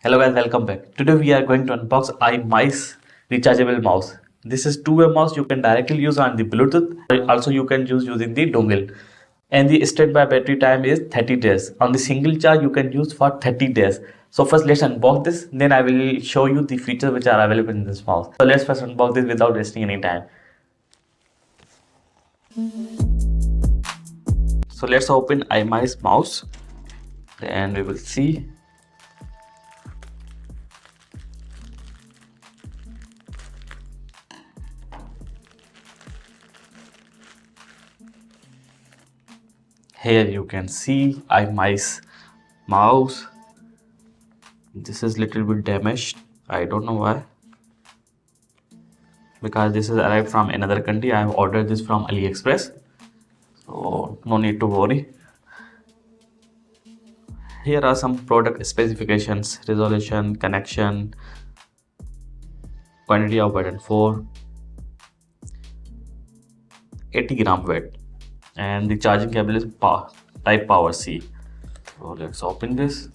Hello guys, welcome back. Today we are going to unbox iMICE rechargeable mouse. This is two-way mouse. You can directly use on the Bluetooth. Also you can use using the dongle. And the standby battery time is 30 days. On the single charge you can use for 30 days. So first let's unbox this. Then I will show you the features which are available in this mouse. So let's first unbox this without wasting any time. So let's open iMICE mouse. And we will see. Here you can see iMICE mouse. This is little bit damaged. I don't know why. Because this is arrived from another country. I have ordered this from AliExpress. So no need to worry. Here are some product specifications: resolution, connection, quantity of button 4, 80 gram weight, and the charging cable is type power C. So let's open this.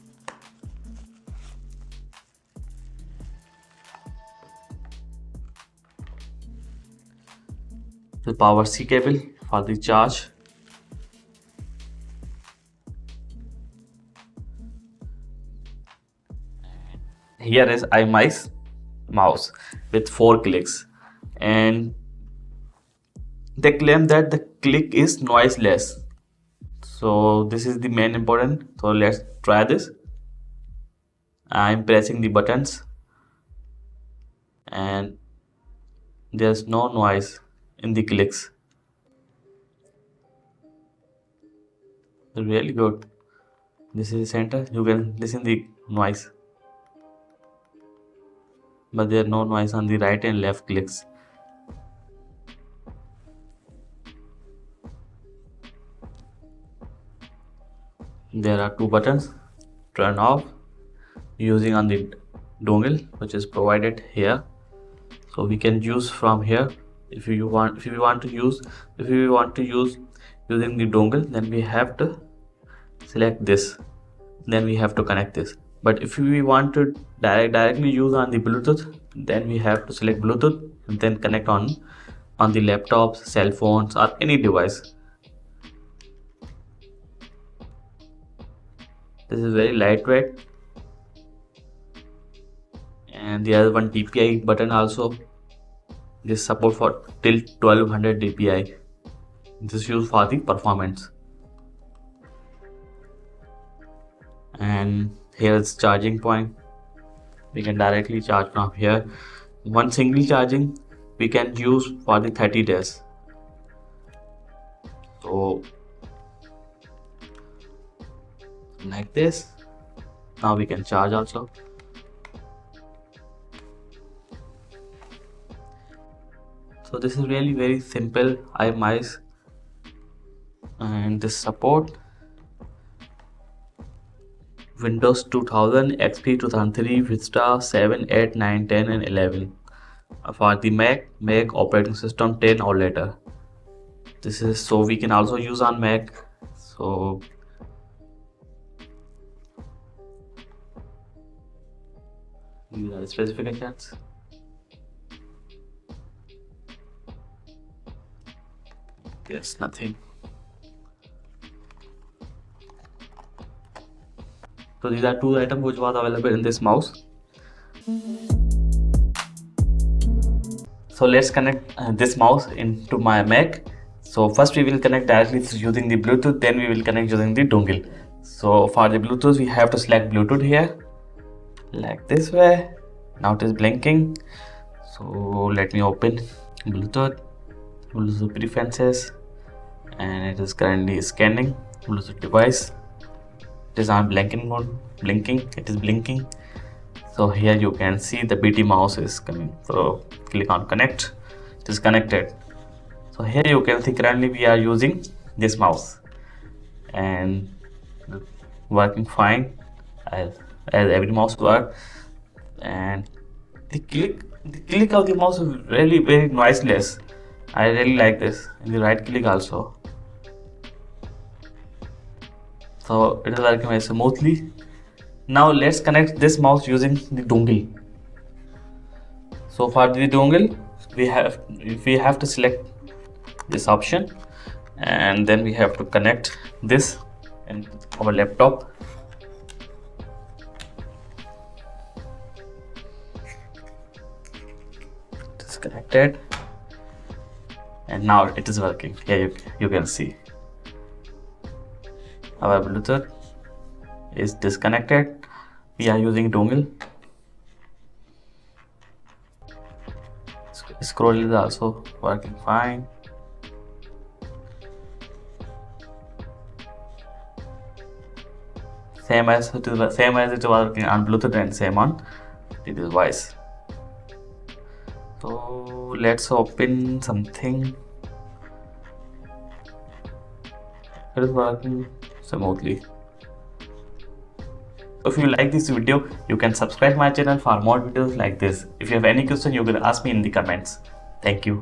The power C cable for the charge. Here is iMICE mouse with 4 clicks, and they claim that the click is noiseless. So this is the main important. So let's try this. I'm pressing the buttons and there's no noise in the clicks. Really good. This is the center. You can listen the noise, but there is no noise on the right and left clicks. There are 2 buttons: turn off, using on the dongle which is provided here. So we can use from here. If we want to use using the dongle, then we have to select this, then we have to connect this. But if we want to directly use on the Bluetooth, then we have to select Bluetooth and then connect on the laptops, cell phones, or any device. This is very lightweight, and there is one DPI button also. This support for till 1200 DPI. This is used for the performance. And here is charging point. We can directly charge from here. One single charging we can use for the 30 days. So like this. Now we can charge also. So this is really very simple iMICE, and this support Windows 2000, XP 2003, Vista 7, 8, 9, 10 and 11. For the Mac operating system 10 or later. This is so we can also use on Mac. So these are the specifications. Yes, nothing. So these are 2 items which was available in this mouse. So let's connect this mouse into my Mac. So first we will connect directly using the Bluetooth, then we will connect using the dongle. So for the Bluetooth we have to select Bluetooth here, like this way. Now it is blinking. So let me open Bluetooth preferences, and it is currently scanning Bluetooth device. It is on blinking mode. It is blinking. So here you can see the BT mouse is coming. So click on connect. It is connected. So here you can see currently we are using this mouse and working fine as every mouse works. And the click of the mouse is really very noiseless. I really like this. And the right click also. So it is working very smoothly. Now let's connect this mouse using the dongle. So for the dongle, we have to select this option, and then we have to connect this in our laptop. Disconnected, and now it is working. Here you can see our Bluetooth is disconnected. We are using dongle. Scroll is also working fine. Same as it is working on Bluetooth and same on the device. So let's open something. It is working smoothly. If you like this video, you can subscribe my channel for more videos like this. If you have any question, you can ask me in the comments. Thank you.